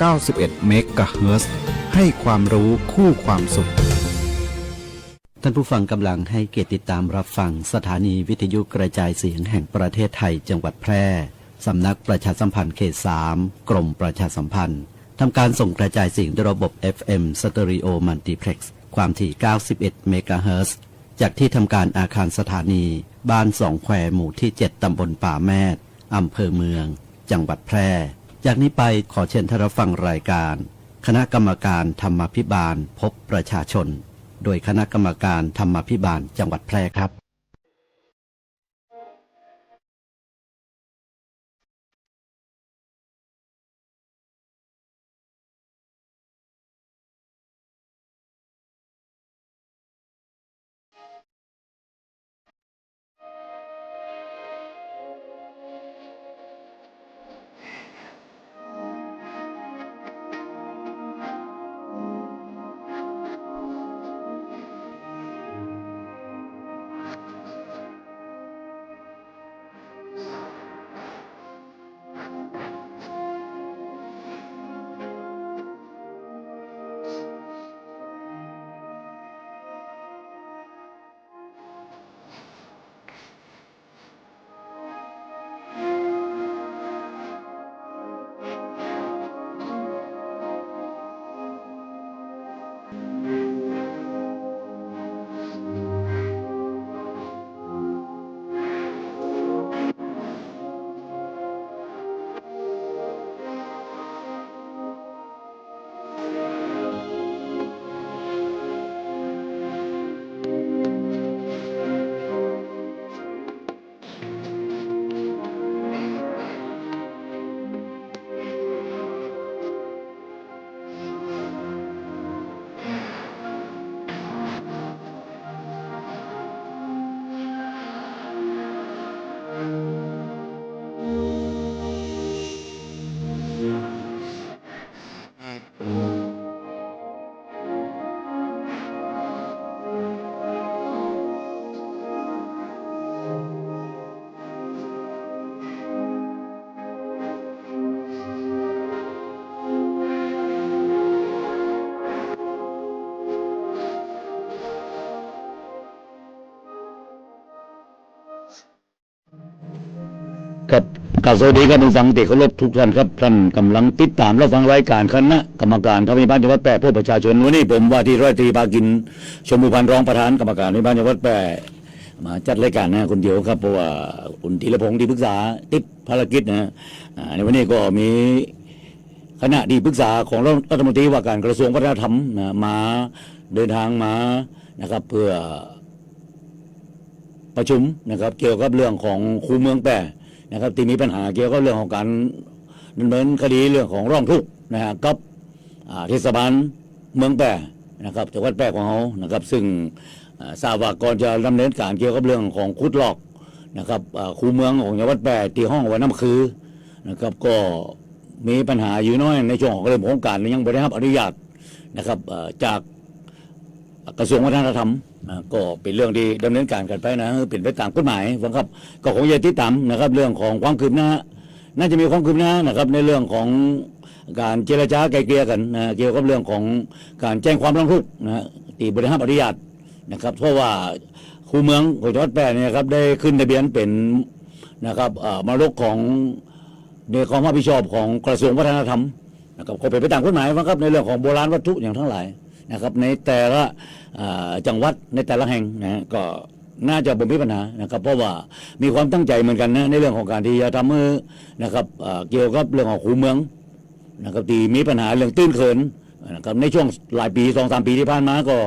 91 เมกะเฮิรตซ์ให้ความรู้คู่ความสุขท่านผู้ฟังกำลังให้เกียรติติดตามรับฟังสถานีวิทยุกระจายเสียงแห่งประเทศไทยจังหวัดแพร่สำนักประชาสัมพันธ์เขต 3 กรมประชาสัมพันธ์ทำการส่งกระจายเสียงด้วยระบบ FM Stereo Multiplex ความถี่ 91 เมกะเฮิรตซ์จากที่ทำการอาคารสถานีบ้านสองแควหมู่ที่ 7 ตำบลป่าแมดอำเภอเมืองจังหวัดแพร่จากนี้ไปขอเชิญท่านรับฟังรายการคณะกรรมการธรรมาภิบาลพบประชาชนโดยคณะกรรมการธรรมาภิบาลจังหวัดแพร่ครับครับกล่าวสวัสดีครับท่านฟังที่เคารพทุกท่านครับท่านกำลังติดตามรับฟังรายการคณะกรรมการธรรมาภิบาลจังหวัดแพร่เพื่อประชาชนวันนี้ผมว่าที่ร้อยตรีภากินชมพูพันธ์รองประธานกรรมการธรรมาภิบาลจังหวัดแพร่มาจัดรายการนะคนเดียวครับเพราะว่าคุณธีรพงศ์ที่ปรึกษาติดภารกิจนะในวันนี้ก็มีคณะที่ปรึกษาของรัฐมนตรีว่าการกระทรวงวัฒนธรรมมาเดินทางมานะครับเพื่อประชุมนะครับเกี่ยวกับเรื่องของคูเมืองแพร่นะครับที่มีปัญหาเกี่ยวกับเรื่องของการดำเนินคดีเรื่องของร้องทุกข์นะฮะกับเทศบาลเมืองแพร่นะครับจังหวัดแพร่ของเขานะครับซึ่งทราบว่าก่อนจะดำเนินการเกี่ยวกับเรื่องของขุดลอกนะครับคูเมืองของจังหวัดแพร่ที่ห้องว่าน้ำคือนะครับก็มีปัญหาอยู่น้อยในช่วงของเรื่องโครงการยังไม่ได้รับอนุญาตนะครับจากกระทรวงวัฒนธรรมก็เป็นเรื่องที่ดำเนินการกันไปนะเป็นไปตามกฎหมายนะครับก็คงจะติดตามนะครับเรื่องของความคืบหน้าน่าจะมีความคืบหน้านะครับในเรื่องของการเจรจาไกลเกลี่ยกันนะเกี่ยวกับเรื่องของการแจ้งความร้องทุกข์นะที่บริหารอนุญาตนะครับเพราะว่าคูเมืองของจังหวัดแพร่เนี่ยครับได้ขึ้นทะเบียนเป็นนะครับมรดกของในความรับผิดชอบของกระทรวงวัฒนธรรมนะครับก็เป็นไปตามกฎหมายนะครับในเรื่องของโบราณวัตถุอย่างทั้งหลายนะครับในแต่ละจังหวัดในแต่ละแห่งนะก็น่าจะบ่มีปัญหานะครับเพราะว่ามีความตั้งใจเหมือนกันนะในเรื่องของการที่จะทำมือนะครับเกี่ยวกับเรื่องของคูเมืองนะครับที่มีปัญหาเรื่องตื้นเขินนะครับในช่วงหลายปี 2-3 ปีที่ผ่านมาก็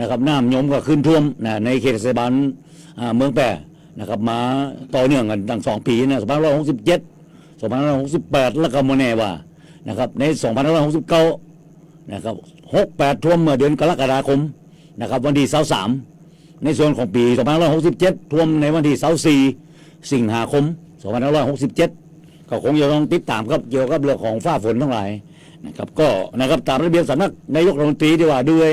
นะครับน้ำยมก็ขึ้นท่วมนะในเขตเทศบาลเมืองแพร่นะครับมาต่อเนื่องกันตั้ง2 ปีนะ2567 2568แล้วก็โมเน่ว่านะครับใน2569นะครับ68ท่วมเมื่อเดือนกรกฎาคมนะครับวันที่23ในส่วนของปี2567ท่วมในวันที่24สิงหาคม2567ก็คงจะต้องติดตามครับเกี่ยวกับเรื่องของฟ้าฝนทั้งหลายนะครับก็นะครับตามระเบียบสำนักนายกรัฐมนตรีที่ว่าด้วย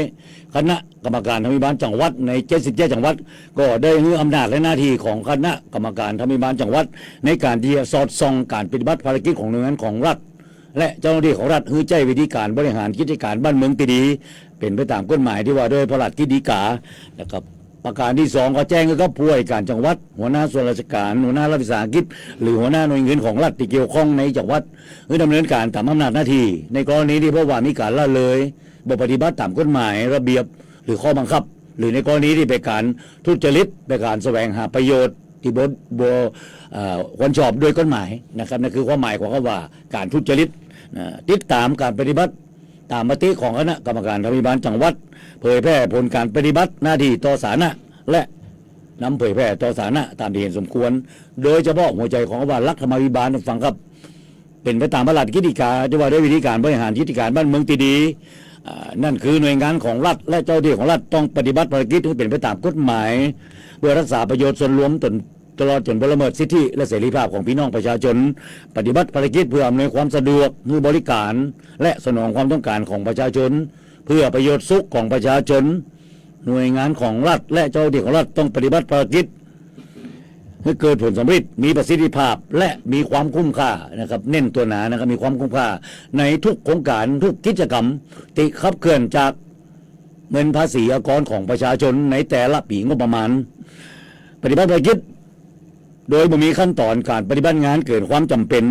คณะกรรมการธรรมาภิบาลจังหวัดใน77จังหวัดก็ได้ให้อำนาจและหน้าที่ของคณะกรรมการธรรมาภิบาลจังหวัดในการที่จะสอดส่องการปฏิบัติภารกิจของหน่วยงานของรัฐ และเจ้าหน้าที่ของรัฐฮือใจวิธีการบริหารกิจการบ้านเมืองที่ดีเป็นไปตามกฎหมายที่ว่าโดยพระราชกิจกานะครับประการที่2ก็แจ้งกับผู้ว่าราชการจังหวัดหัวหน้าส่วนราชการหัวหน้ารัฐวิสาหกิจหรือหัวหน้าหน่วยงานของรัฐที่เกี่ยวข้องในจังหวัดเพื่อดำเนินการตามอำนาจหน้าที่ในกรณีที่พบว่ามีการละเลยบ่ปฏิบัติตามกฎหมายระเบียบหรือข้อบังคับหรือในกรณีที่เป็นการทุจริตเป็นการแสวงหาประโยชน์ที่ควรชอบโดยกฎหมายนะครับนั่นคือความหมายของคำว่าการทุจริตติดตามการปฏิบัติตามมติของคณะกรรมการธรรมาภิบาลจังหวัดเผยแพร่ผลการปฏิบัติหน้าที่ต่อสาธารณะและนำเผยแพร่ต่อสาธารณะตามที่เห็นสมควรโดยเฉพาะหัวใจของคำว่ารัฐธรรมาภิบาลฟังครับเป็นไปตามพระราชกิจกาที่ว่าด้วยวิธีการบริหารกิจการบ้านเมืองที่ดีนั่นคือหน่วยงานของรัฐและเจ้าหน้าที่ของรัฐต้องปฏิบัติภารกิจให้เป็นไปตามกฎหมายเพื่อรักษาประโยชน์ส่วนรวมตลอดจนละเมิดสิทธิและเสรีภาพของพี่น้องประชาชนปฏิบัติภารกิจเพื่ออำนวยความสะดวกให้บริการและสนองความต้องการของประชาชนเพื่อประโยชน์สุขของประชาชนหน่วยงานของรัฐและเจ้าหน้าที่ของรัฐต้องปฏิบัติภารกิจให้เกิดผลสำเร็จมีประสิทธิภาพและมีความคุ้มค่านะครับเน้นตัวหนานะครับมีความคุ้มค่าในทุกโครงการทุกกิจกรรมที่ขับเคลื่อนจากเงินภาษีอากรของประชาชนในแต่ละปีงบประมาณปฏิบัติภารกิจโดยบ่มีขั้นตอนการปฏิบัติงานเกินความจำเป็น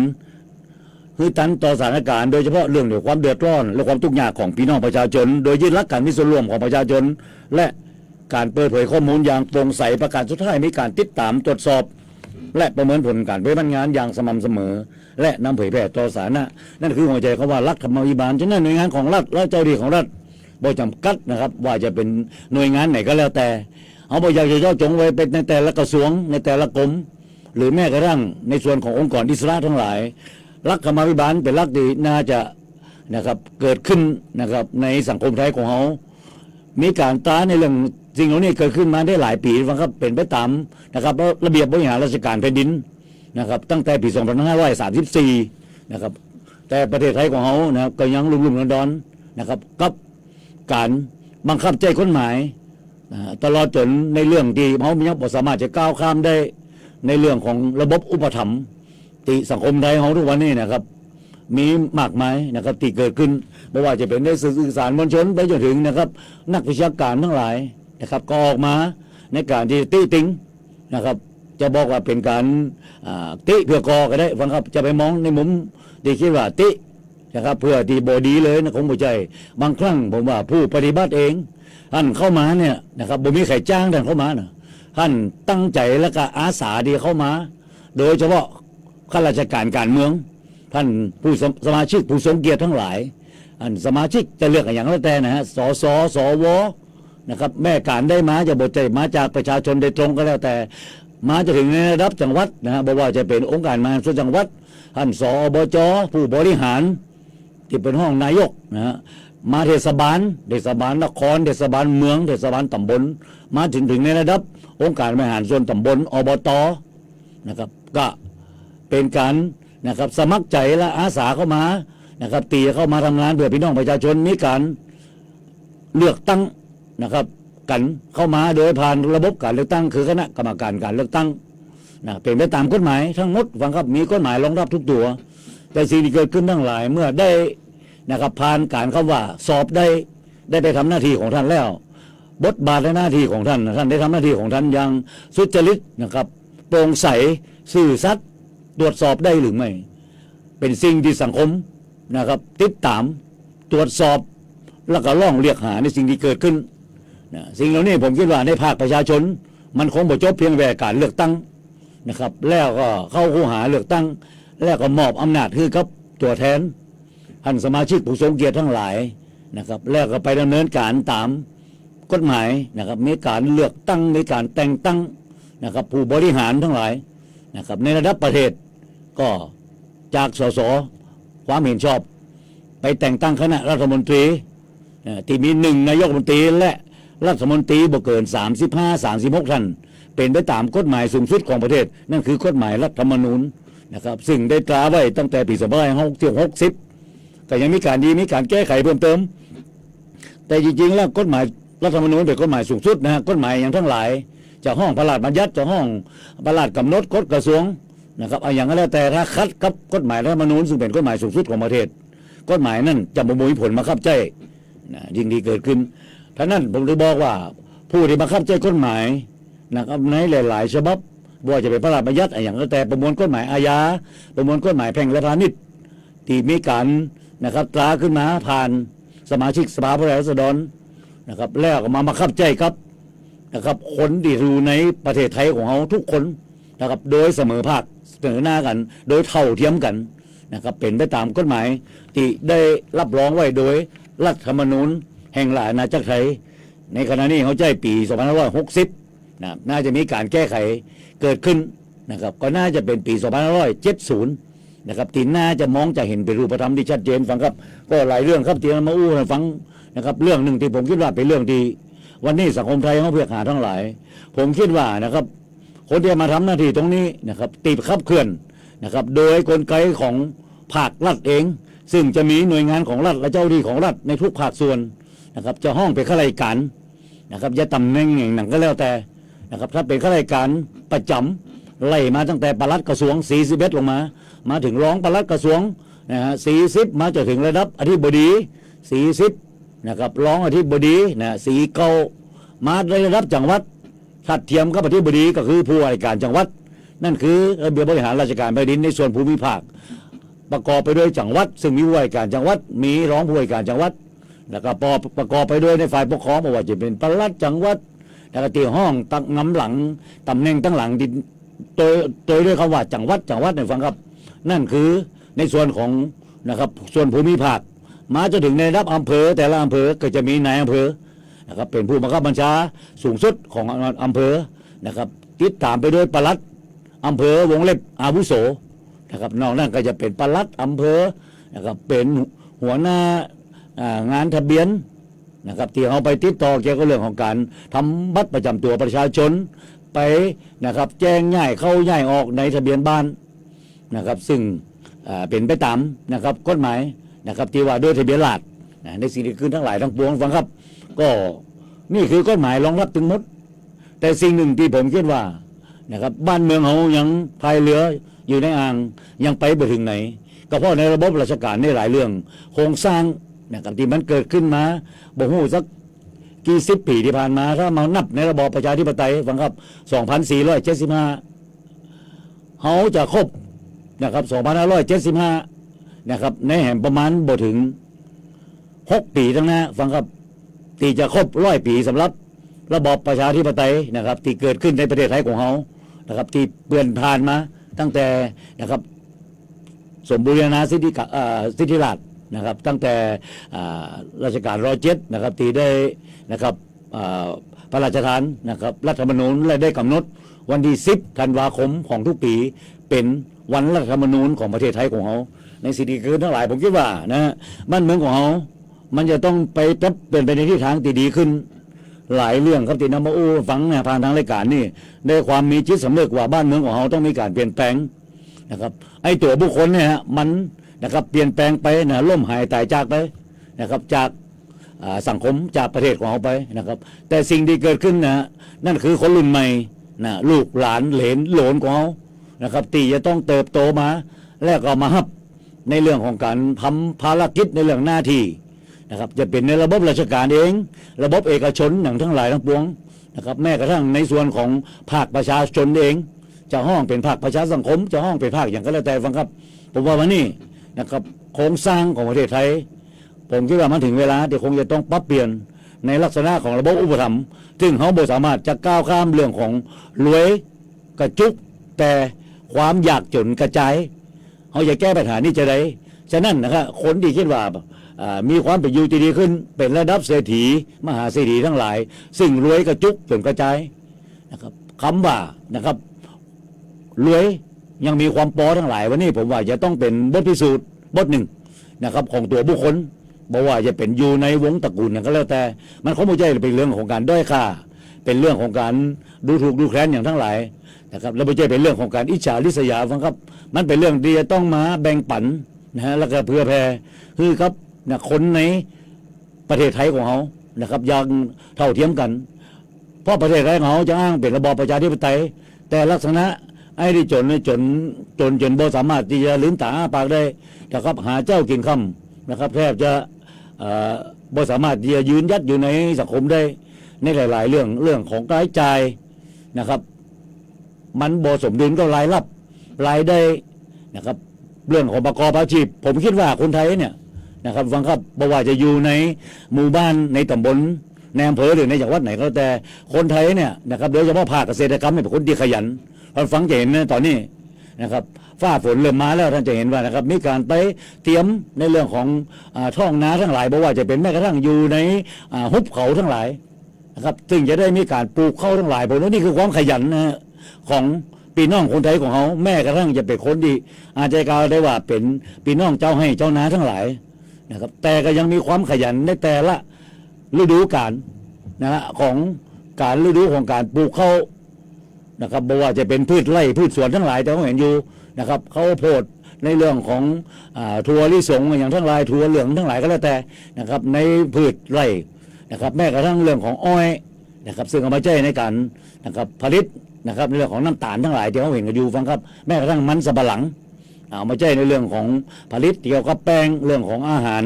คือตันต่อสถานการณ์โดยเฉพาะเรื่องเกี่ยวกับความเดือดร้อนและความทุกข์ยากของพี่น้องประชาชนโดยยึดหลักการมีส่วนร่วมของประชาชนและการเปิดเผยข้อมูลอย่างโปร่งใสประการสุดท้ายมีการติดตามตรวจสอบและประเมินผลการปฏิบัติงานอย่างสม่ำเสมอและนำเผยแพร่ต่อสาธารณะนั่นคือหัวใจคำว่ารัฐธรรมาภิบาลฉะนั้นหน่วยงานของรัฐและเจ้าหน้าที่ของรัฐบ่จำกัดนะครับว่าจะเป็นหน่วยงานไหนก็แล้วแต่เอาบ่อยากจะเจาะจงไว้เป็นในแต่ละกระทรวงในแต่ละกรมหรือแม้กระทั่งในส่วนขององค์กรอิสระทั้งหลายรัฐธรรมาภิบาลเป็นรัฐที่น่าจะนะครับเกิดขึ้นนะครับในสังคมไทยของเรามีการตราในเรื่องสิ่งเหล่านี้เกิดขึ้นมาได้หลายปีนะครับเป็นไปตามนะครับระเบียบบริหารราชการแผ่นดินนะครับตั้งแต่ปี 2534 นะครับแต่ประเทศไทยของเรานะครับก็ยังลุ่มๆดอนๆนะครับกับการบังคับใช้กฎหมายตลอดจนในเรื่องที่เขายังบ่สามารถจะก้าวข้ามได้ในเรื่องของระบบอุปถัมภ์ที่สังคมไทยของทุกวันนี้นะครับมีมากมายนะครับที่เกิดขึ้นไม่ว่าจะเป็นในสื่อสารมวลชนไปจนถึงนะครับนักวิชาการทั้งหลายนะครับก็ออกมาในการที่ติติงนะครับจะบอกว่าเป็นการติเพื่อก่อก็ได้ฟังครับจะไปมองในมุมที่คิดว่าตินะครับเพื่อที่บดีเลยนะคงบ่ใจบางครั้งผมว่าผู้ปฏิบัติเองท่านเข้ามาเนี่ยนะครับบ่มีใครจ้างท่านเข้ามานะท่านตั้งใจและก็อาสาดีเข้ามาโดยเฉพาะข้าราชการการเมืองท่านผู้สมาชิกผู้ทรงเกียรติทั้งหลายท่านสมาชิกจะเลือกอย่างแล้วแต่นะฮะสสสวนะครับแม่การได้มาจะบทใจมาจากประชาชนโดยตรงก็แล้วแต่มาจะถึงในระดับจังหวัดนะฮะบอกว่าจะเป็นองค์การบริหารส่วนจังหวัดท่านสอบจผู้บริหารที่เป็นห้องนายกนะฮะมาเทศบาลนครเทศบาลเมืองเทศบาลตำบลมาถึงในระดับองค์การบริหารส่วนตำบลอบตนะครับก็เป็นการนะครับสมัครใจและอาสาเข้ามานะครับตีเข้ามาทำงานเพื่อพี่น้องประชาชนมีการเลือกตั้งนะครับกันเข้ามาโดยผ่านระบบการเลือกตั้งคือคณะกรรมการการเลือกตั้งนะเป็นไปตามกฎหมายทั้งหมดฟังครับมีกฎหมายรองรับทุกตัวแต่สิ่งที่เกิดขึ้นทั้งหลายเมื่อได้นะครับผ่านการคำว่าสอบได้ไปทำหน้าที่ของท่านแล้วบทบาทและหน้าที่ของท่านได้ทำหน้าที่ของท่านอย่างสุจริตนะครับโปร่งใสซื่อสัตย์ตรวจสอบได้หรือไม่เป็นสิ่งที่สังคมนะครับติดตามตรวจสอบแล้วก็ล่องเรียกหาในสิ่งที่เกิดขึ้นนะสิ่งเหล่านี้ผมคิดว่าในภาคประชาชนมันคงบ่จบเพียงแค่การเลือกตั้งนะครับแล้วก็เข้าคูหาเลือกตั้งแล้วก็มอบอำนาจให้กับตัวแทนท่านสมาชิกผู้ทรงเกียรติทั้งหลายนะครับแล้วก็ไปดำเนินการตามกฎหมายนะครับมีการเลือกตั้งมีการแต่งตั้งนะครับผู้บริหารทั้งหลายนะครับในระดับประเทศก็จากสสความเห็นชอบไปแต่งตั้งคณะรัฐมนตรีที่มี1นายกรัฐมนตรีและรัฐมนตรีบ่เกิน35-36ท่านเป็นไปตามกฎหมายสูงสุดของประเทศนั่นคือกฎหมายรัฐธรรมนูญนะครับซึ่งได้ตราไว้ตั้งแต่ปี2560แต่ยังมีการแก้ไขเพิ่มเติมแต่จริงๆแล้วกฎหมายรัฐธรรมนูญเป็นกฎหมายสูงสุดนะฮะกฎหมายอย่างทั้งหลายจากห้องพระราชบัญญัติจากห้องพระราชกำหนดกฎกระทรวง นะครับเอาอย่างนั้นแล้วแต่ถ้าคัดกับกฎหมายรัฐธรรมนูญซึ่งเป็นกฎหมายสูงสุดของประเทศกฎหมายนั่นจะบ่มีผลบังคับใช้ยิ่งดีเกิดขึ้นท่านั้นผมจะบอกว่าผู้ที่บังคับใช้กฎหมายนะครับในหลายๆฉบับว่าจะเป็นพระราชบัญญัติอย่างแล้วแต่ประมวลกฎหมายอาญาประมวลกฎหมายแพ่งและพาณิชย์ที่มีการนะครับตราขึ้นมาผ่านสมาชิกสภาผู้แทนราษฎรนะครับแล้วก็มาบังคับใช้ครับนะครับคนที่อยู่ในประเทศไทยของเราทุกคนนะครับโดยเสมอภาคเสมอหน้ากันโดยเท่าเทียมกันนะครับเป็นไปตามกฎหมายที่ได้รับรองไว้โดยรัฐธรรมนูญแห่งราชอาณาจักรไทยในขณะนี้เขาใจปี2560นะน่าจะมีการแก้ไขเกิดขึ้นนะครับก็น่าจะเป็นปี2570นะครับที่น่าจะมองจะเห็นเป็นรูปธรรมที่ชัดเจนฟังครับก็หลายเรื่องครับที่มาอู้ให้ฟังนะครับเรื่องหนึ่งที่ผมคิดว่าเป็นเรื่องที่วันนี้สังคมไทยเขาเพื่อหาทั้งหลายผมคิดว่านะครับคนที่มาทำหน้าที่ตรงนี้นะครับตีขับเคลื่อนนะครับโดยกลไกของภาครัฐเองซึ่งจะมีหน่วยงานของรัฐและเจ้าหน้าที่ของรัฐในทุกภาคส่วนนะครับจะห้องเป็นข้าราชการนะครับจะตำแหน่งอย่างหนังก็แล้วแต่นะครับถ้าเป็นข้าราชการประจำไล่มาตั้งแต่ปลัดกระทรวง41ลงมาถึงรองปลัดกระทรวงนะฮะ40มาจนถึงระดับอธิบดี40นะครับรองอธิบดีนะ49มาในระดับจังหวัดถัดเทียมกับอธิบดีก็คือผู้ว่าราชการจังหวัดนั่นคือระเบียบบริหารราชการแผ่นดินในส่วนภูมิภาคประกอบไปด้วยจังหวัดซึ่งมีผู้ว่าราชการจังหวัดมีรองผู้ว่าราชการจังหวัดแล้วก็ประกอบไปด้วยในฝ่ายปกครองไม่ว่าจะเป็นปลัดจังหวัดแล้วก็ตีห้องตั้งน้ำหลังตำแหน่งตั้งหลังดินโดยด้วยคำว่าจังหวัดเนี่ยฟังครับนั่นคือในส่วนของนะครับส่วนภูมิภาคมาจนถึงในระดับอำเภอแต่ละอำเภอก็จะมีนายอำเภอนะครับเป็นผู้บังคับบัญชาสูงสุดของอำเภอนะครับติดตามไปด้วยปลัดอำเภอวงเล็บอาวุโสนะครับนอกนั้นก็จะเป็นปลัดอำเภอนะครับเป็นหัวหน้างานทะเบียนนะครับที่เขาไปติดต่อเกี่ยวกับเรื่องของการทำบัตรประจำตัวประชาชนไปนะครับแจ้งย้ายเข้าย้ายออกในทะเบียนบ้านนะครับซึ่งเป็นไปตามนะครับกฎหมายนะครับที่ว่าโดยทะเบียนราษฎร์ในสิ่งที่ขึ้นทั้งหลายทั้งปวงฟังครับก็นี่คือกฎหมายรองรับถึงหมดแต่สิ่งหนึ่งที่ผมคิดว่านะครับบ้านเมืองเขายังพายเรืออยู่ในอ่างยังไปบ่ถึงไหนก็เพราะในระบบราชการในหลายเรื่องโครงสร้างนะครับที่มันเกิดขึ้นมาบ่ฮู้สักกี่สิบปีที่ผ่านมาถ้ามานับในระบอบประชาธิปไตยฟังครับ2475เขาจะครบนะครับ2575นะครับในแห่งประมาณบ่ถึง6ปีทั้งนั้นฟังครับที่จะครบ100 ปีสำหรับระบอบประชาธิปไตยนะครับที่เกิดขึ้นในประเทศไทยของเขานะครับที่เปลี่ยนผ่านมาตั้งแต่นะครับสมบูรณาสิทธิราชย์นะครับตั้งแต่รัชกาล7นะครับที่ได้นะครับพระราชทานนะครับรัฐธรรมนูญและได้กำหนดวันที่10 ธันวาคมของทุกปีเป็นวันรัฐธรรมนูญของประเทศไทยของเขาในสิ่งที่เกิดทั้งหลายผมคิดว่านะบ้านเมืองของเขามันจะต้องไปเป็นไปในทิศทางที่ดีขึ้นหลายเรื่องครับที่นำมาอู้ฟังผ่านทางรายการนี่ได้ความมีจิตสำนึกว่าบ้านเมืองของเขาต้องมีการเปลี่ยนแปลงนะครับไอ้ตัวบุคคลเนี่ยมันนะครับเปลี่ยนแปลงไปนะล่มหายตายจากไปนะครับจากสังคมจากประเทศของเขาไปนะครับแต่สิ่งที่เกิดขึ้นนะนั่นคือคนรุ่นใหม่นะลูกหลานเหลนโหลนของเขานะครับที่จะต้องเติบโตมาแล้วก็มาฮับในเรื่องของการทำภารกิจในเรื่องหน้าที่นะครับจะเป็นในระบบราชการเองระบบเอกชนอย่างทั้งหลายทั้งปวงนะครับแม้กระทั่งในส่วนของภาคประชาชนเองจะห้องเป็นภาคประชาสังคมจะห้องเป็นภาคอย่างก็แล้วแต่ฟังครับผมว่าวันนี้นะครับโครงสร้างของประเทศไทยผมคิดว่ามันถึงเวลาที่คงจะต้องปรับเปลี่ยนในลักษณะของระบบอุปถัมภ์ซึ่งเขาบ่สามารถจะก้าวข้ามเรื่องของรวยกระจุกแต่ความยากจนกระจายเขาจะแก้ปัญหานี้จะได้ฉะนั้นนะครับคนที่คิดว่ามีความเป็นอยู่ที่ดีขึ้นเป็นระดับเศรษฐีมหาเศรษฐีทั้งหลายซึ่งรวยกระจุกจนกระจายนะครับคำว่านะครับรวยยังมีความปอทั้งหลายวันนี้ผมว่าจะต้องเป็นบทพิสูจน์บทหนึ่งนะครับของตัวบุคคลบอกว่าจะเป็นอยู่ในวงตระกูลอย่างก็แล้วแต่มันเขาไม่ใช่เป็นเรื่องของการด้อยค่าเป็นเรื่องของการดูถูกดูแคลนอย่างทั้งหลายนะครับแล้วไม่ใช่เป็นเรื่องของการอิจฉาริษยาฟังครับมันเป็นเรื่องที่จะต้องมาแบ่งปันนะฮะแล้วก็เพื่อแผ่คือครับนะคนในประเทศไทยของเขานะครับยังเท่าเทียมกันเพราะประเทศไทยของเขาจะอ้างเป็นระบอบประชาธิปไตยแต่ลักษณะ ไอ้ที่จนบ่สามารถที่จะลืมตาอ้าปากได้นะครับหาเจ้ากินค่ำนะครับแทบจะบ่สามารถที่จะยืนยัดอยู่ในสังคมได้ในหลายๆเรื่องของรายจ่ายนะครับมันบ่สมดุลกับรายรับรายได้นะครับเรื่องของประกอบอาชีพผมคิดว่าคนไทยเนี่ยนะครับฟังครับบ่ว่าจะอยู่ในหมู่บ้านในตำบลในอำเภอหรือในจังหวัดไหนก็แต่คนไทยเนี่ยนะครับโดยเฉพาะภาคเกษตรกรรมเป็นคนที่ขยันท่านฟังจะเห็นนะตอนนี้นะครับฟ้าฝนเริ่มมาแล้วท่านจะเห็นว่านะครับมีการไปเตรียมในเรื่องของท่องนาทั้งหลายบ่ว่าจะเป็นแม้กระทั่งอยู่ในหุบเขาทั้งหลายนะครับซึ่งจะได้มีการปลูกข้าวทั้งหลายผมว่านี่คือความขยันนะของพี่น้องคนไทยของเขาแม้กระทั่งจะเป็นคนที่อาจจะกล่าวได้ว่าเป็นพี่น้องเจ้าให้เจ้านาทั้งหลายนะครับแต่ก็ยังมีความขยันในแต่ละฤดูกาลนะฮะของการฤดูของการปลูกข้าวนะครับบ่ว่าจะเป็นพืชไร่พืชสวนทั้งหลายแต่เขาเห็นอยู่นะครับเขาโพดในเรื่องของถั่วลิสงอย่างทั้งหลายถั่วเหลืองทั้งหลายก็แล้วแต่นะครับในพืชไร่นะครับแม้กระทั่งเรื่องของอ้อยนะครับซึ่งเอามาใช้ในการนะครับผลิตนะครับในเรื่องของน้ำตาลทั้งหลายที่เขาเห็นกันอยู่ฟังครับแม้กระทั่งมันสำปะหลังเอามาใช้ในเรื่องของผลิตเกี่ยวกับแป้งเรื่องของอาหาร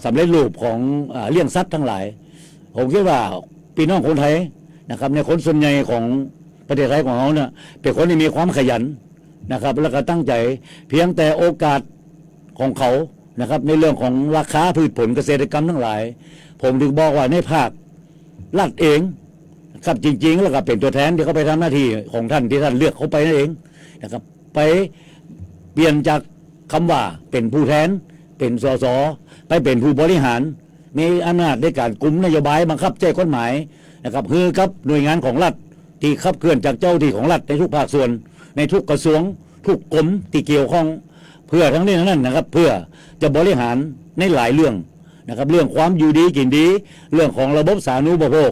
สำเร็จรูปของเลี้ยงสัตว์ทั้งหลายผมคิดว่าพี่น้องคนไทยนะครับในคนส่วนใหญ่ของประเทศไทยของเขาเนี่ยเป็นคนที่มีความขยันนะครับแล้วก็ตั้งใจเพียงแต่โอกาสของเขานะครับในเรื่องของราคาพืชผลเกษตรกรรมทั้งหลายผมถึงบอกว่าในภาครัฐเองครับจริงๆแล้วก็เป็นตัวแทนที่เขาไปทำหน้าที่ของท่านที่ท่านเลือกเขาไปนั่นเองนะครับไปเปลี่ยนจากคำว่าเป็นผู้แทนเป็นสสไปเป็นผู้บริหารมีอำนาจในการกุมนโยบายบังคับใช้กฎหมายนะครับคือกับหน่วยงานของรัฐที่ขับเคลื่อนจากเจ้าที่ของรัฐในทุกภาคส่วนในทุกกระทรวงทุกกรมที่เกี่ยวข้องเพื่อทั้งนี้ทั้งนั้นนะครับเพื่อจะบริหารในหลายเรื่องนะครับเรื่องความอยู่ดีกินดีเรื่องของระบบสาธารณูปโภค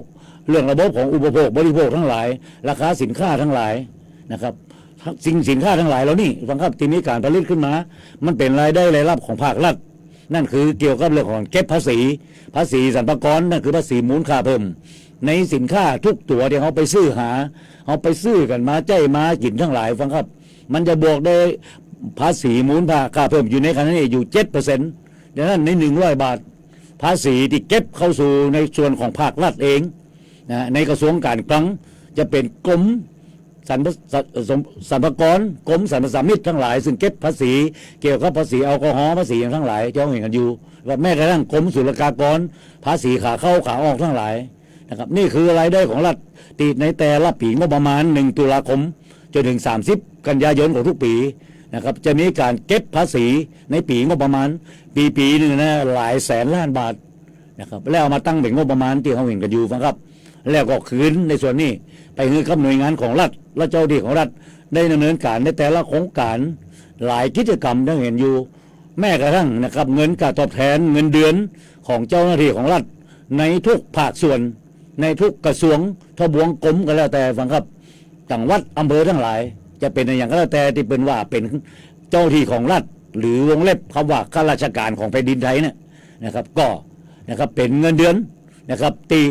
เรื่องระบบของอุปโภคบริโภคทั้งหลายราคาสินค้าทั้งหลายนะครับสินค้าทั้งหลายเหล่านี้ฟังครับที่มีการผลิตขึ้นมามันเป็นรายได้รายรับของภาครัฐนั่นคือเกี่ยวกับเรื่องของเก็บภาษีสรรพากรนั่นคือภาษีมูลค่าเพิ่มในสินค้าทุกตัวที่เขาไปซื้อกันมาใจมากินทั้งหลายฟังครับมันจะบวกได้ภาษีมูลค่าเพิ่มอยู่ในขณะนี้อยู่ 7% ดังนั้นใน100 บาทภาษีที่เก็บเข้าสู่ในส่วนของภาครัฐเองนะในกระทรวงการคลังจะเป็นกรมสรรพากรกรมสรรพสามิตทั้งหลายซึ่งเก็บภาษีเกี่ยวกับภาษีแอลกอฮอล์ภาษีอย่างทั้งหลายที่เราเห็นกันอยู่และแม้กระทั่งกรมศุลกากรภาษีขาเข้าขาออกทั้งหลายนะครับนี่คือรายได้ของรัฐตีในแต่ละปีงบประมาณ1 ตุลาคมจนถึง30 กันยายนของทุกปีนะครับจะมีการเก็บภาษีในปีงบประมาณปีนึงนะหลายแสนล้านบาทนะครับแล้วเอามาตั้งเป็นงบประมาณที่เขาเห็นกันอยู่นะครับแล้วก็คืนในส่วนนี้ไปให้กับหน่วยงานของรัฐและเจ้าหน้าที่ของรัฐได้ดำเนินการในแต่ละโครงการหลายกิจกรรมที่เห็นอยู่แม้กระทั่งนะครับเงินการตอบแทนเงินเดือนของเจ้าหน้าที่ของรัฐในทุกภาคส่วนในทุกกระทรวงทบวงกรมก็แล้วแต่ฟังครับจังหวัดอำเภอทั้งหลายจะเป็นอย่างก็แล้วแต่ที่เป็นว่าเป็นเจ้าหน้าที่ของรัฐหรือวงเล็บคำว่าข้าราชการของแผ่นดินไทยเนี่ยนะครับก็นะครับเป็นเงินเดือนนะครับตี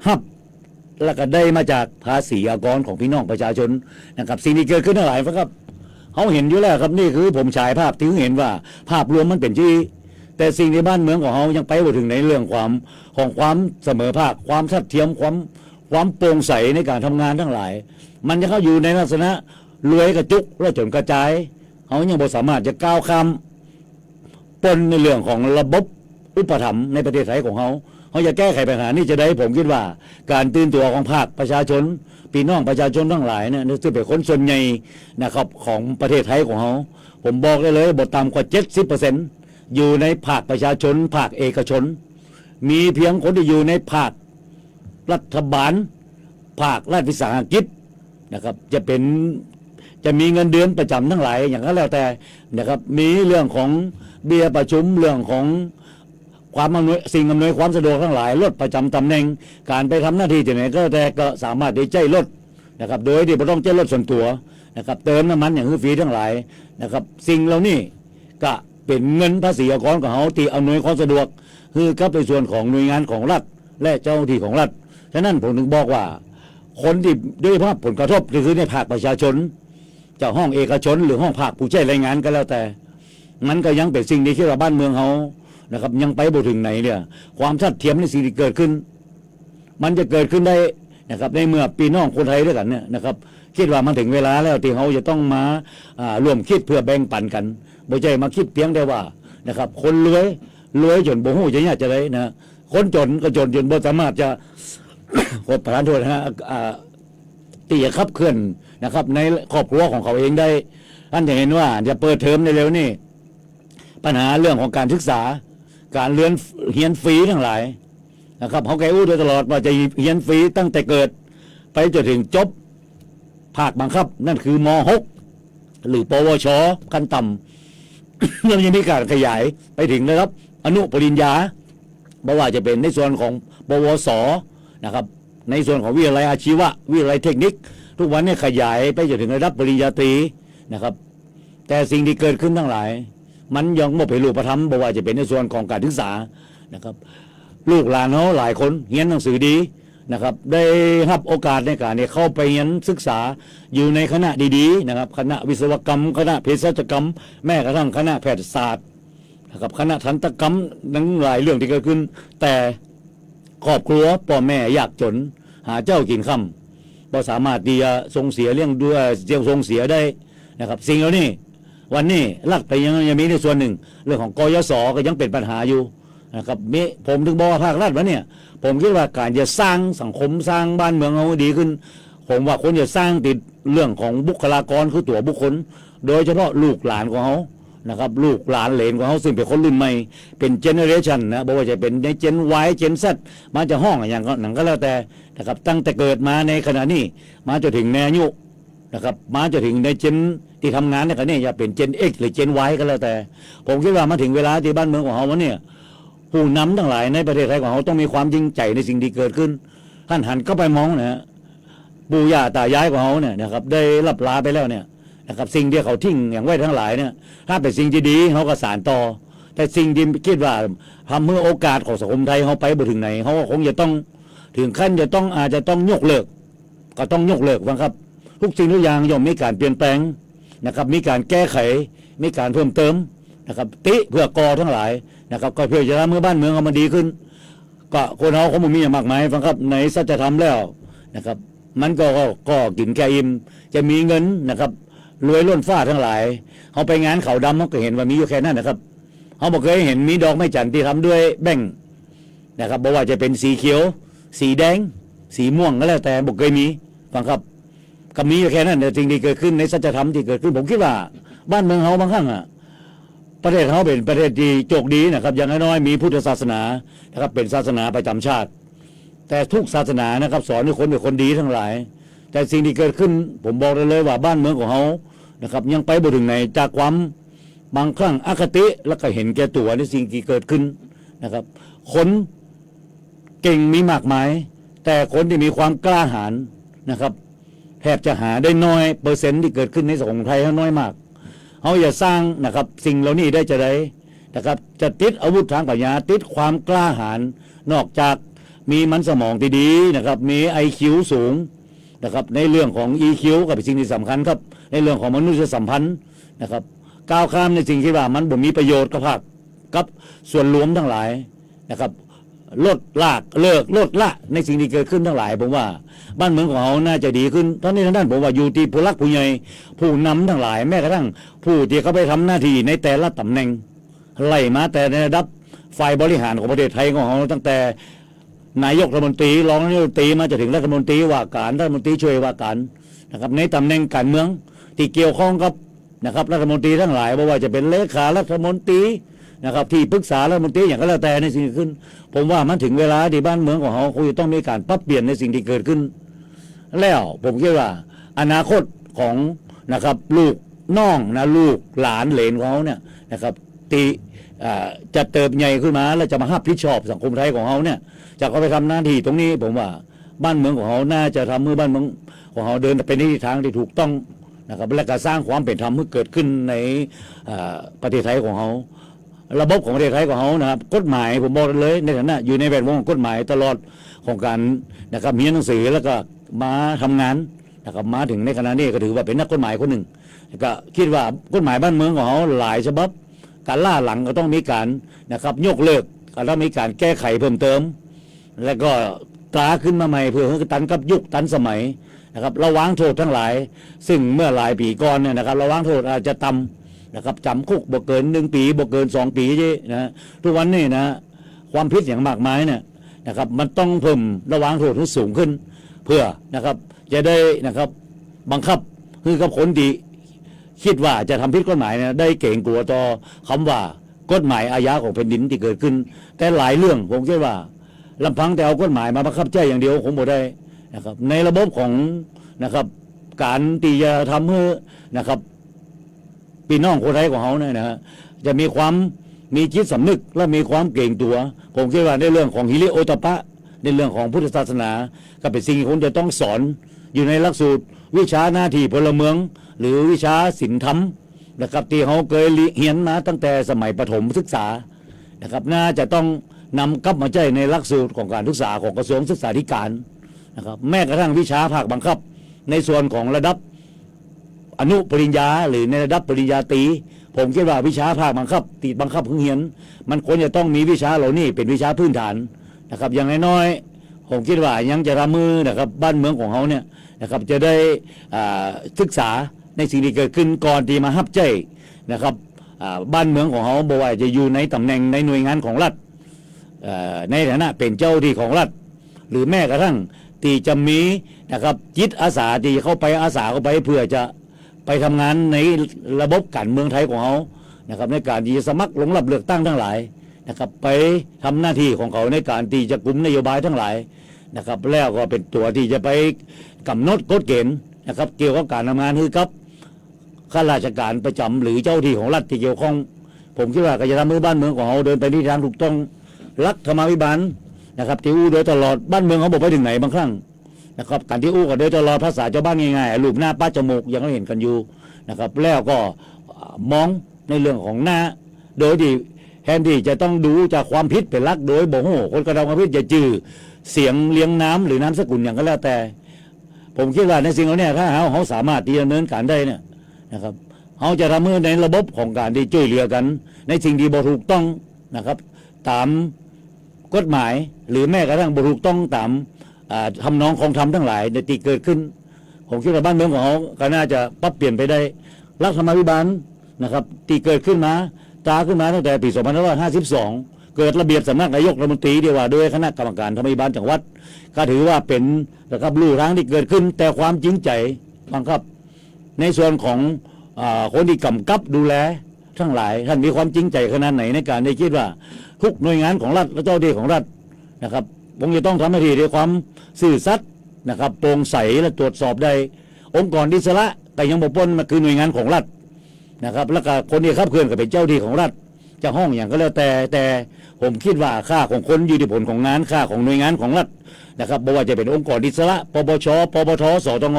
หับแล้วก็ได้มาจากภาษีอากรของพี่น้องประชาชนนะครับสิ่งที่เกิดขึ้นทั้งหลายครับเขาเห็นอยู่แล้วครับนี่คือผมฉายภาพที่เห็นว่าภาพรวมมันเป็นที่แต่สิ่งในบ้านเมืองของเขายังไปบ่ถึงในเรื่องความเสมอภาคความทัดเทียมความโปร่งใสในการทำงานทั้งหลายมันจะเข้าอยู่ในลักษณะรวยกระจุกและจนกระจายเขายังบ่สามารถจะก้าวข้ามปนในเรื่องของระบบอุปถัมภ์ในประเทศไทยของเขาจะแก้ไขปัญหานี้จะได้ผมคิดว่าการตื่นตัวของภาคประชาชนพี่น้องประชาชนทั้งหลายเนี่ยซึ่งเป็นคนส่วนใหญ่นะครับของประเทศไทยของเขาผมบอกได้เลยบ่ต่ำกว่า 70% อยู่ในภาคประชาชนภาคเอกชนมีเพียงคนที่อยู่ในภาครัฐบาลภาครัฐวิสาหกิจนะครับจะมีเงินเดือนประจำทั้งหลายอย่างนั้นแล้วแต่นะครับมีเรื่องของเบี้ยประชุมเรื่องของความอำนวยความสะดวกทั้งหลายลดประจำตำแหน่งการไปทำหน้าที่ที่ไหนก็แต่ก็สามารถได้ใจลดนะครับโดยที่ไม่ต้องใจลดส่วนตัวนะครับเติมน้ำมันอย่างฟรีทั้งหลายนะครับสิ่งเหล่านี้ก็เป็นเงินภาษีอากรของเขาที่อำนวยความสะดวกคือกับในส่วนของหน่วยงานของรัฐและเจ้าหน้าที่ของรัฐฉะนั้นผมถึงบอกว่า คนที่ได้รับผลกระทบคือในภาคประชาชนเจ้าห้องเอกชนหรือห้องภาคผู้ใช้แรงงานก็แล้วแต่มันก็ยังเป็นสิ่งที่คิดว่าบ้านเมืองเขานะครับยังไปบ่ถึงไหนเนี่ยความทัดเทียมในสิ่งที่เกิดขึ้นมันจะเกิดขึ้นได้นะครับในเมื่อพี่น้องคนไทยด้วยกันเนี่ยนะครับคิดว่ามันถึงเวลาแล้วที่เขาจะต้องมาร่วมคิดเพื่อแบ่งปันกันไม่ใช่มาคิดเพียงได้ว่านะครับคนรวยจนบ่ฮู้จะยากจะได้นะคนจนก็จนจนบ่สามารถจะ ขอประทานโทษนะฮะตีขับเคลื่อนนะครับในครอบครัวของเขาเองได้ท่านจะเห็นว่าจะเปิดเทอมในเร็วนี้ปัญหาเรื่องของการศึกษาการเรียนฟรีทั้งหลายนะครับเขาแก้อู้โดยตลอดว่าจะเรียนฟรีตั้งแต่เกิดไปจนถึงจบภาคบังคับนั่นคือม.6 หรือปวชขั้นต่ำ ยังมีการขยายไปถึงนะครับอนุปริญญาไม่ว่าจะเป็นในส่วนของปวสนะครับในส่วนของวิทยาลัยอาชีวะวิทยาลัยเทคนิคทุกวันนี้ขยายไปจนถึงระดับปริญญาตรีนะครับแต่สิ่งที่เกิดขึ้นทั้งหลายมันยังไม่เป็นรูปธรรมไม่ว่าจะเป็นในส่วนของการศึกษานะครับลูกหลานเขาหลายคนเรียนหนังสือดีนะครับได้รับโอกาสในการเข้าไปเรียนศึกษาอยู่ในคณะดีๆนะครับคณะวิศวกรรมคณะเภสัชกรรมแม้กระทั่งคณะแพทยศาสตร์นะครับคณะทันตกรรมทั้งหลายเรื่องที่เกิดขึ้นแต่ครอบครัวพ่อแม่ยากจนหาเจ้ากินค่ำบ่สามารถที่จะส่งเสียเลี้ยงด้วยส่งเสียได้นะครับสิ่งเหล่านี้วันนี้ลักไปยังมีในส่วนหนึ่งเรื่องของกยศก็ยังเป็นปัญหาอยู่นะครับผมถึงบอกว่าภาครัฐว่าเนี่ยผมคิดว่าการจะสร้างสังคมสร้างบ้านเมืองเอาดีขึ้นผมว่าคนจะสร้างติดเรื่องของบุคลากรคือตัวบุคคลโดยเฉพาะลูกหลานของเขานะครับลูกหลานเหลนของเขาซึ่งเป็นคนรุ่นใหม่เป็นเจเนอเรชันนะบอกว่าจะเป็นในเจน Y เจน Z มาจะห้องอย่างนั้นก็แล้วแต่นะครับตั้งแต่เกิดมาในขณะนี้มาจนถึงในอายุนะครับมาจนถึงในเจนที่ทำงานในขณะนี้จะเป็นเจน X หรือเจน Y ก็แล้วแต่ผมคิดว่ามาถึงเวลาที่บ้านเมืองของเขาเนี่ยผู้นำทั้งหลายในประเทศไทยของเขาต้องมีความจริงใจในสิ่งที่เกิดขึ้นท่านหันก็ไปมองนะปู่ย่าตายายของเขาเนี่ยนะครับได้รับลาไปแล้วเนี่ยนะครับสิ่งที่เขาทิ้งอย่างไว้ทั้งหลายเนี่ยถ้าเป็นสิ่งที่ดีเขาก็สานต่อแต่สิ่งที่คิดว่าทำเมื่อโอกาสของสังคมไทยเขาไปบ่ถึงไหนเขาก็คงจะต้องถึงขั้นจะต้องอาจจะต้องยกเลิกก็ต้องยกเลิกนะครับทุกสิ่งทุกอย่างย่อมมีการเปลี่ยนแปลงนะครับมีการแก้ไขมีการเพิ่มเติมนะครับติเพื่อกอทั้งหลายนะครับก็เพื่อจะทำเมื่อบ้านเมืองเขามันดีขึ้นก็คนเขาเขามีอย่างมากมายฟังครับในสัจธรรมแล้วนะครับมันก็กินแก่อิ่มจะมีเงินนะครับรวยล้นฟ้าทั้งหลายเขาไปงานเขาดำเขาก็เห็นว่ามีอยู่แค่นั้นนะครับเขาบอกเคยเห็นมีดอกไม้จันทร์ที่ทำด้วยแบ่งนะครับบอกว่าจะเป็นสีเขียวสีแดงสีม่วงก็แล้วแต่บอกเคยมีฟังครับก็มีอยู่แค่นั้นแต่สิ่งที่เกิดขึ้นในสัจธรรมที่เกิดขึ้นผมคิดว่าบ้านเมืองเขาบางครั้งประเทศเขาเป็นประเทศที่โชคดีนะครับอย่างน้อยมีพุทธศาสนานะครับเป็นศาสนาประจำชาติแต่ทุกศาสนานะครับสอนให้คนเป็นคนดีทั้งหลายแต่สิ่งที่เกิดขึ้นผมบอกเลยว่าบ้านเมืองของเขานะครับยังไปบ่ถึงไหนจากความบางครั้งอคติแล้วก็เห็นแก่ตัวในสิ่งที่เกิดขึ้นนะครับคนเก่งมีมากมายแต่คนที่มีความกล้าหาญนะครับแทบจะหาได้น้อยเปอร์เซ็นต์ที่เกิดขึ้นในสังคมไทยน้อยมากเขาอย่าสร้างนะครับสิ่งเหล่านี้ได้จะได้นะครับจะติดอาวุธทางปัญญาติดความกล้าหาญนอกจากมีมันสมองที่ดีนะครับมี IQ สูงนะครับในเรื่องของ EQ กับสิ่งที่สำคัญครับในเรื่องของมนุษยสัมพันธ์นะครับก้าวข้ามในสิ่งที่ว่ามันบ่มีประโยชน์กับส่วนรวมทั้งหลายนะครับลดละในสิ่งที่เกิดขึ้นทั้งหลายผมว่าบ้านเมืองของเราน่าจะดีขึ้นตอนนี้ทางด้านผมว่าอยู่ที่ผู้หลักผู้ใหญ่ผู้นำทั้งหลายแม้กระทั่งผู้ที่เขาไปทำหน้าที่ในแต่ละตำแหน่งไล่มาแต่ในระดับฝ่ายบริหารของประเทศไทยของเราตั้งแต่นายกรัฐมนตรีรองนายกรัฐมนตรีมาจะถึงรัฐมนตรีว่าการรัฐมนตรีช่วยว่าการนะครับในตำแหน่งการเมืองที่เกี่ยวข้องกับนะครับรัฐมนตรีทั้งหลายไม่ว่าจะเป็นเลขารัฐมนตรีนะครับที่ปรึกษารัฐมนตรีอย่างก็แล้วแต่ในสิ่งที่ขึ้นผมว่ามันถึงเวลาที่บ้านเมืองของเขาคงจะต้องมีการปรับเปลี่ยนในสิ่งที่เกิดขึ้นแล้วผมคิดว่าอนาคตของนะครับลูกน้องนะลูกหลานเหลนของเขาเนี่ยนะครับที่จะเติบใหญ่ขึ้นมาแล้วจะมารับผิดชอบสังคมไทยของเขาเนี่ยจะเขาไปทำหน้าที่ตรงนี้ผมว่าบ้านเมืองของเขาน่าจะทำเมื่อบ้านเมืองของเขาเดินไปในทิศทางที่ถูกต้องนะครับและก็สร้างความเป็นธรรมให้เกิดขึ้นในประเทศไทยของเขาระบบของประเทศไทยของเขานะครับกฎหมายผมบอกเลยในฐานะอยู่ในแวดวงของกฎหมายตลอดของการนะครับมีหนังสือแล้วก็ มาทำงานนะครับมาถึงในขณะนี้ก็ถือว่าเป็นนักกฎหมายคนหนึ่งก็คิดว่ากฎหมายบ้านเมืองของเขาหลายฉบับการล่าหลังก็ต้องมีการนะครับยกเลิกก็ต้องมีการแก้ไขเพิ่มเติมแล้วก็ตราขึ้นมาใหม่เพื่อให้ตันกับยุคตันสมัยนะครับระวางโทษทั้งหลายซึ่งเมื่อหลายปีก่อนเนี่ยนะครับระวางโทษอาจจะต่ำนะครับจำคุกบ่เกิน1 ปีบ่เกิน2 ปีนะทุกวันนี้นะความผิดอย่างมากมายเนี่ยนะครับมันต้องเพิ่มระวางโทษให้สูงขึ้นเพื่อนะครับจะได้นะครับบังคับคือกับคนที่คิดว่าจะทำผิดกฎหมายเนี่ยได้เก่งกลัวต่อคำว่ากฎหมายอาญาของแผ่นดินที่เกิดขึ้นแต่หลายเรื่องผมคิดว่าลำพังแต่เอากฎหมายมาบังคับใช้อย่างเดียวคงบ่ได้นะครับในระบบของนะครับการที่จะทำให้นะครับพี่น้องคนไทยของเขาเนี่ยนะจะมีจิตสำนึกและมีความเก่งตัวผมคิดว่าในเรื่องของฮิริโอตปะในเรื่องของพุทธศาสนาก็เป็นสิ่งที่คนจะต้องสอนอยู่ในหลักสูตรวิชาหน้าที่พลเมืองหรือวิชาศีลธรรมนะครับที่เขาเคยเรียนมาตั้งแต่สมัยประถมศึกษานะครับน่าจะต้องนำกลับมาใช้ในหลักสูตรของการศึกษาของกระทรวงศึกษาธิการนะครับแม้กระทั่งวิชาภาคบังคับในส่วนของระดับอนุปริญญาหรือในระดับปริญญาตรีผมคิดว่าวิชาภาคบังคับติดบังคับเรียนมันควรจะต้องมีวิชาเหล่านี้เป็นวิชาพื้นฐานนะครับอย่างน้อยๆผมคิดว่ายังจะรับมือนะครับบ้านเมืองของเขาเนี่ยนะครับจะได้ศึกษาในสิ่งที่เกิดขึ้นก่อนที่มาฮับใจนะครับบ้านเมืองของเขาบอกว่าจะอยู่ในตำแหน่งในหน่วยงานของรัฐในฐานะเป็นเจ้าที่ของรัฐหรือแม้กระทั่งที่จะมีนะครับจิตอาสาที่เข้าไปอาสาเข้าไปเพื่อจะไปทำงานในระบบการเมืองไทยของเขานะครับในการที่จะสมัครลงรับเลือกตั้งทั้งหลายนะครับไปทำหน้าที่ของเขาในการที่จะกลุ่มนโยบายทั้งหลายนะครับแล้วก็เป็นตัวที่จะไปกำหนดกฎเกณฑ์นะครับเกี่ยวกับการทำงานคือกับข้าราชการประจำหรือเจ้าที่ของรัฐที่เกี่ยวข้องผมคิดว่าก็จะทำให้บ้านเมืองของเขาเดินไปในทางถูกต้องรัฐธรรมาภิบาลนะครับที่อู้โดยตลอดบ้านเมืองเขาบอกไปถึงไหนบางครั้งนะครับการที่อู้ก็โดยตลอดภาษาชาวบ้านง่ายๆรูปหน้าป้าจมูกยังเราเห็นกันอยู่นะครับแล้วก็มองในเรื่องของหน้าโดยที่แทนที่จะต้องดูจากความผิดเป็นหลักโดยบอกโอ้คนกระทำความผิดจะจื่อเสียงเลี้ยงน้ำหรือน้ำสกุลอย่างก็แล้วแต่ผมคิดว่าในสิ่งเหล่านี้ถ้าเขาสามารถที่จะดำเนินการได้เนี่ยนะครับเขาจะทำให้ในระบบของการที่ช่วยเหลือกันในสิ่งที่บ่ถูกต้องนะครับตามกฎหมายหรือแม้กระทั่งบ่ถูกต้องตามทำนองของธรรมทั้งหลายในที่เกิดขึ้นผมคิดว่าบ้านเมืองของเขาก็น่าจะปรับเปลี่ยนไปได้รัฐธรรมาภิบาลนะครับที่เกิดขึ้นมาตราขึ้นมาตั้งแต่ปี2552เกิดระเบียบสำนักนายกรัฐมนตรีเดียวว่าโดยคณะกรรมการธรรมาภิบาลจังหวัดก็ถือว่าเป็นนะครับลู่ทางที่เกิดขึ้นแต่ความจริงใจบังคับในส่วนของคนที่กำกับดูแลทั้งหลายท่านมีความจริงใจขนาดไหนในการได้คิดว่าทุกหน่วยงานของรัฐและเจ้าหน้าที่ของรัฐนะครับผมจะต้องทำหน้าที่ด้วยความซื่อสัตย์นะครับโปร่งใสและตรวจสอบได้องค์กรอิสระแต่ยังบ่พ้นมันคือหน่วยงานของรัฐนะครับแล้วก็คนที่ขับเคลื่อนก็เป็นเจ้าที่ของรัฐจะห้องอย่างก็แล้วแต่ผมคิดว่าค่าของคนอยู่ที่ผลของงานค่าของหน่วยงานของรัฐนะครับไม่ว่าจะเป็นองค์กรอิสระปปชปปทสตง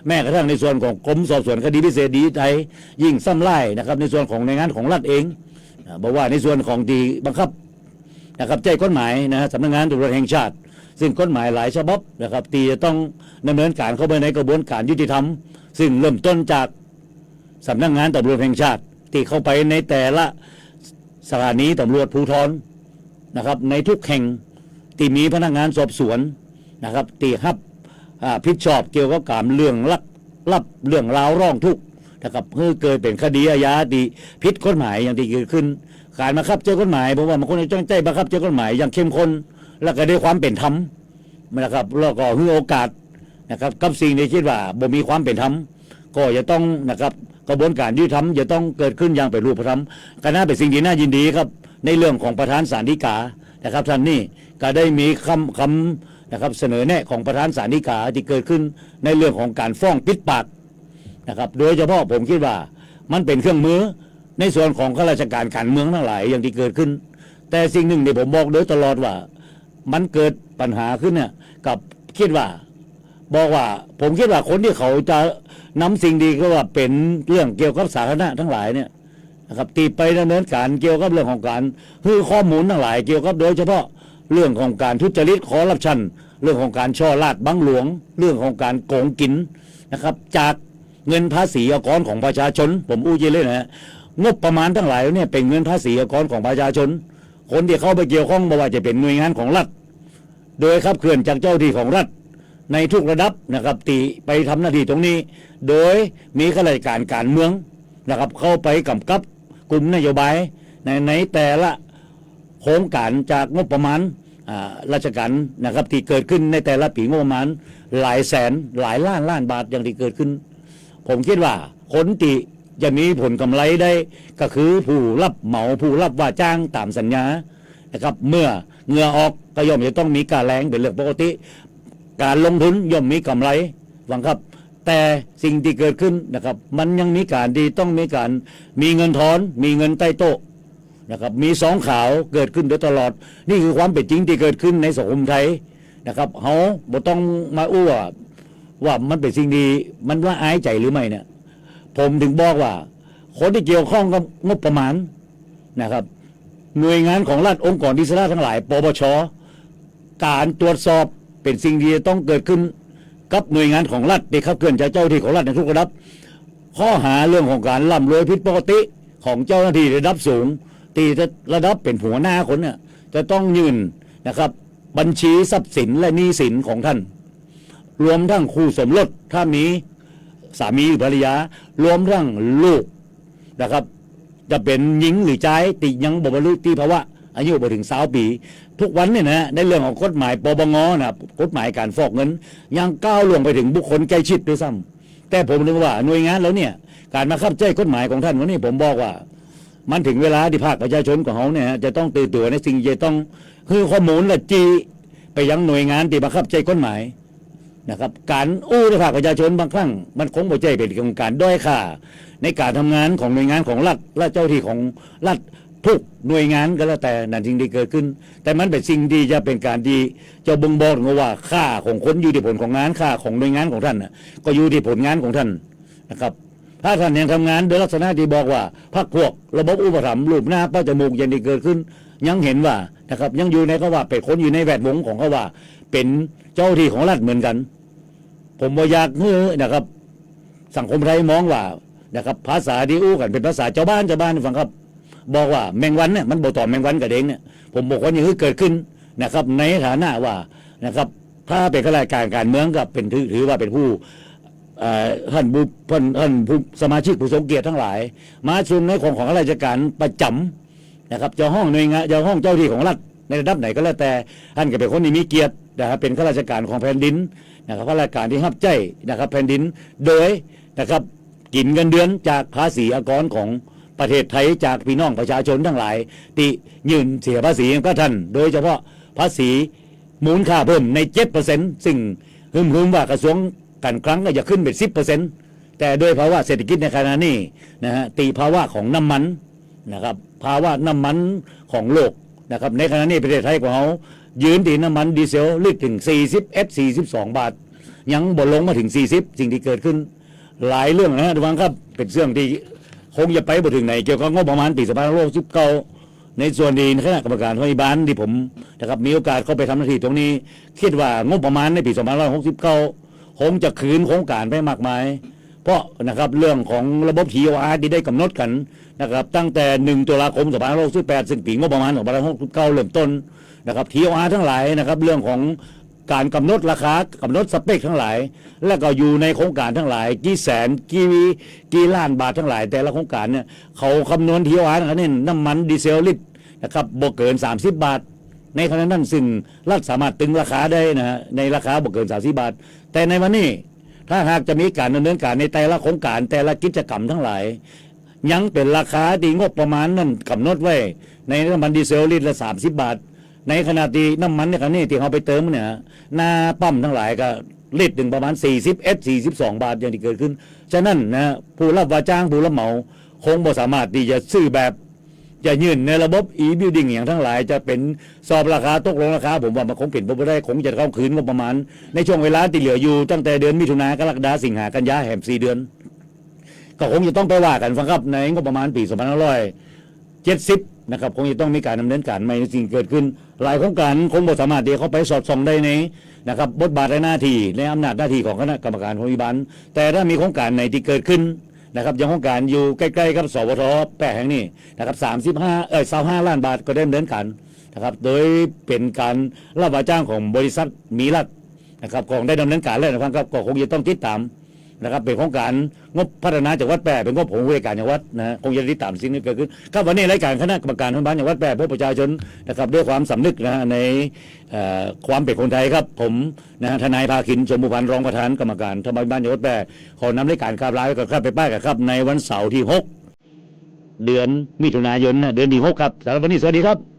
แม้กระทั่งในส่วนของกรมสอบสวนคดีพิเศษดีไทยยิ่งซ้ำไล่นะครับในส่วนของหน่วยงานของรัฐเองบอกว่าในส่วนของที่บังคับนะครับใจกฎหมายนะสำนักงานตำรวจแห่งชาติซึ่งกฎหมายหลายฉบับนะครับที่จะต้องดำเนินการเข้าไปในกระบวนการยุติธรรมซึ่งเริ่มต้นจากสำนักงานตำรวจแห่งชาติที่เข้าไปในแต่ละสถานีตำรวจภูธรนะครับในทุกแห่งที่มีพนักงานสอบสวนนะครับที่ผิดชอบเกี่ยวกับการเรื่องลับเรื่องราวร้องทุกข์นะครับเพื่อเกิดเป็นคดีอาญาที่ผิดกฎหมายอย่างที่เกิดขึ้นการบังคับเจ้ากฎหมายเพราะว่ามันคนจ้องใจบังคับเจ้ากฎหมายอย่างเข้มข้นแล้วก็ด้วยความเป็นธรรมนะครับแล้วก็ให้โอกาสนะครับกับสิ่งที่คิดว่าบ่มีความเป็นธรรมก็จะต้องนะครับกระบวนการยุติธรรมจะต้องเกิดขึ้นอย่างเป็นรูปธรรมก็น่าเป็นสิ่งที่น่ายินดีครับในเรื่องของประธานศาลฎีกานะครับท่านนี่ก็ได้มีคำนะครับเสนอแนะของประธานศาลฎีกาที่เกิดขึ้นในเรื่องของการฟ้องปิดปากนะครับโดยเฉพาะผมคิดว่ามันเป็นเครื่องมือในส่วนของข้าราชการการเมืองทั้งหลายอย่างที่เกิดขึ้นแต่สิ่งหนึ่งที่ผมบอกโดยตลอดว่ามันเกิดปัญหาขึ้นเนี่ยกับคิดว่าบอกว่าผมคิดว่าคนที่เขาจะนำสิ่งดีก็ว่าเป็นเรื่องเกี่ยวกับสาธารณะทั้งหลายเนี่ยนะครับตีไปดำเนินการเกี่ยวกับเรื่องของการให้ข้อมูลทั้งหลายเกี่ยวกับโดยเฉพาะ เรื่องของการทุจริตคอร์รัปชันเรื่องของการช่อราดบังหลวงเรื่องของการโกงกินนะครับจากเงินภาษีอากรของประชาชนผมอู้ยี่เลยนะงบประมาณทั้งหลายเนี่ยเป็นเงินภาษีอากรของประชาชนคนที่เข้าไปเกี่ยวข้องไม่ว่าจะเป็นหน่วยงานของรัฐโดยขับเคลื่อนจากเจ้าที่ของรัฐในทุกระดับนะครับตีไปทำหน้าที่ตรงนี้โดยมีข้าราชการการเมืองนะครับเข้าไปกำกับกลุ่มนโยบายในแต่ละโครงการจากงบประมาณราชการนะครับที่เกิดขึ้นในแต่ละปีงบประมาณหลายแสนหลายล้านบาทอย่างที่เกิดขึ้นผมคิดว่าคนที่จะมีผลกำไรได้ก็คือผู้รับเหมาผู้รับว่าจ้างตามสัญญานะครับเมื่อเหงื่อออกก็ย่อมจะต้องมีการแรงเป็นเรื่องปกติการลงทุนย่อมมีกำไรหวังครับแต่สิ่งที่เกิดขึ้นนะครับมันยังมีการดีต้องมีการมีเงินทอนมีเงินใต้โต๊ะนะครับมีสองข่าวเกิดขึ้นโดยตลอดนี่คือความเป็นจริงที่เกิดขึ้นในสังคมไทยนะครับเฮาบ่ต้องมาอ้ว่ามันเป็นสิ่งดีมันว่าอายใจหรือไม่เนี่ยผมถึงบอกว่าคนที่เกี่ยวข้องกับงบประมาณนะครับหน่วยงานของรัฐองค์กรอิสระทั้งหลายปปชการตรวจสอบเป็นสิ่งที่ต้องเกิดขึ้นกับหน่วยงานของรัฐที่ขับเคลื่อนจากเจ้าที่ของรัฐในทุกระดับข้อหาเรื่องของการล่ำรวยผิดปกติของเจ้าหน้าที่ระดับสูงตีระดับเป็นหัวหน้าคนเนี่ยจะต้องยื่นนะครับบัญชีทรัพย์สินและหนี้สินของท่านรวมทั้งคู่สมรสถ้ามีสามีหรือภรรยารวมทั้งลูกนะครับจะเป็นหญิงหรือชายติยังบรรลุที่ภาวะอายุไปถึง20 ปีทุกวันเนี่ยนะในเรื่องของกฎหมายปปงนะกฎหมายการฟอกเงินยังก้าวล่วงไปถึงบุคคลใกล้ชิดด้วยซ้ำแต่ผมนึกว่าหน่วยงานแล้วเนี่ยการมาคับใช้กฎหมายของท่านวันนี้ผมบอกว่ามันถึงเวลาที่ภาคประชาชนของเขาเนี่ยจะต้องตื่นตัวในสิ่งที่ต้องคือข้อมูลและจีไปยังหน่วยงานที่บังคับใช้กฎหมายนะครับการอู้ในภาคประชาชนบางครั้งมันคงบ่ใจเป็นการด้อยค่าในการทำงานของหน่วยงานของรัฐและเจ้าที่ของรัฐทุกหน่วยงานก็แล้วแต่นั่นสิ่งที่เกิดขึ้นแต่มันเป็นสิ่งที่จะเป็นการดีจะบ่งบอกว่าค่าของคนอยู่ที่ผลของงานค่าของหน่วยงานของท่านก็อยู่ที่ผลงานของท่านนะครับถ้าท่านยังทำงานโดยลักษณะที่บอกว่าพรรคพวกระบบอุปถัมภ์รูปหน้าป้าจมูกอย่างที่เกิดขึ้นยังเห็นว่านะครับยังอยู่ในเขาว่าเป็นคนอยู่ในแวดวงของเขาว่าเป็นเจ้าที่ของรัฐเหมือนกันผมบ่อยากนะครับสังคมไทยมองว่านะครับภาษาที่อู้กันเป็นภาษาชาวบ้านฟังครับบอกว่าแมงวันเนี่ยมันบ่ตอบแมงวันกับเด้งเนี่ยผมบอกว่าอย่างนี้เกิดขึ้นนะครับในฐานะว่านะครับถ้าเป็นข้าราชการการเมืองก็เป็นถือว่าเป็นผู้ท่านผู้สมาชิกผู้ทรงเกียรติทั้งหลายมาชุมในของข้าราชการประจำนะครับเจ้าห้องหน่วยงานเจ้าห้องเจ้าที่ของรัฐในระดับไหนก็แล้วแต่ท่านก็เป็นคนที่มีเกียรตินะครับเป็นข้าราชการของแผ่นดินนะครับข้าราชการที่รับใช้นะครับแผ่นดินโดยนะครับกินเงินเดือนจากภาษีอากรของประเทศไทยจากพี่น้องประชาชนทั้งหลายที่ยื่นเสียภาษีก็ท่านโดยเฉพาะภาษีมูลค่าเพิ่มใน 7% ซึ่งฮึมว่ากระทรวงการคลังก็จะขึ้นเป็น 10% แต่โดยภาวะเศรษฐกิจในขณะนี้นะฮะตีภาวะของน้ำมันนะครับภาวะน้ำมันของโลกนะครับในขณะนี้ประเทศไทยของเรายืนที่น้ำมันดีเซลลิตรถึง42 บาทยังบ่ลงมาถึง40สิ่งที่เกิดขึ้นหลายเรื่องนะทุกท่านครับเป็นเรื่องที่คงจะไปบ่ถึงไหนเกี่ยวกับงบประมาณปี2569ในส่วนนี้คณะกรรมการพยาบาลที่ผมนะครับมีโอกาสเข้าไปทำหน้าที่ตรงนี้คิดว่างบประมาณในปี2569คงจะคืนโครงการไปมากมายเพราะนะครับเรื่องของระบบ TOR ที่ได้กำหนดกันนะครับตั้งแต่1 ตุลาคม 2568ซึ่งปีงบประมาณ2569เริ่มต้นนะครับ TOR ทั้งหลายนะครับเรื่องของการกำหนดราคากำหนดสเปคทั้งหลายและก็อยู่ในโครงการทั้งหลายกี่แสนกี่ล้านบาททั้งหลายแต่ละโครงการเนี่ยเขาคำนวณ TOR นะครับนี่น้ำมันดีเซลลิตรนะครับบ่เกิน30 บาทในขณะนั้นซึ่งรัฐสามารถตึงราคาได้นะฮะในราคาบ่เกิน30 บาทแต่ในวันนี้ถ้าหากจะมีการดำเนินการในแต่ละโครงการแต่ละกิจกรรมทั้งหลายยังเป็นราคาที่งบประมาณนั้นกำหนดไว้ในน้ำมันดีเซลลิตรละ30 บาทในขณะที่น้ำมันในขณะนี้ที่เขาไปเติมเนี่ยหน้าปั๊มทั้งหลายก็ลิตรหนึ่งประมาณ42 บาทอย่างที่เกิดขึ้นฉะนั้นนะผู้รับว่าจ้างผู้รับเหมาคงบ่สามารถที่จะซื้อแบบจะยื่นในระบบ e-building อย่างทั้งหลายจะเป็นสอบราคาตกลงราคาผมว่ามันคงเป็นไปไม่ได้คงจะเข้าคืนงบประมาณในช่วงเวลาที่เหลืออยู่ตั้งแต่เดือนมิถุนายนกรกฎาคมสิงหากันยายนแหม4 เดือนก็คงจะต้องไปว่ากันฟังครับในงบประมาณปี2570 นะครับคงจะต้องมีการดำเนินการใหม่ในสิ่งเกิดขึ้นหลายโครงการคงบ่สามารถที่เข้าไปสอดส่องได้ในนะครับบทบาทและหน้าที่และอำนาจหน้าที่ของคณะกรรมการของวิบาลแต่ถ้ามีโครงการไหนที่เกิดขึ้นนะครับอย่างโครงการอยู่ใกล้ๆกับสวทแปะแห่งนี้นะครับ25ล้านบาทก็ได้ดำเนินการนะครับโดยเป็นการรับว่าจ้างของบริษัทมีรัฐนะครับของได้ดำเนินการแล้วนะครับก็คงจะต้องติดตามนะครับเป็นโครงการงบพัฒนาจังหวัดแปะเป็นงบของบริการจังหวัดนะคงจะติดตามสิ่งที่เกิดขึ้นครับวันนี้รายการคณะกรรมการของบ้านจังหวัดแปะพบประชาชนนะครับด้วยความสำนึกนะในความเป็นคนไทยครับผมนะทนายภาคินชมพูพันธ์รองประธานกรรมการทบบ้านจังหวัดแปะขอนำรายการข่าวร้ายไว้กับครับไปป้ายกับครับในวันเสาร์ที่6 เดือนมิถุนายนเดือนที่6ครับสำหรับวันนี้สวัสดีครับ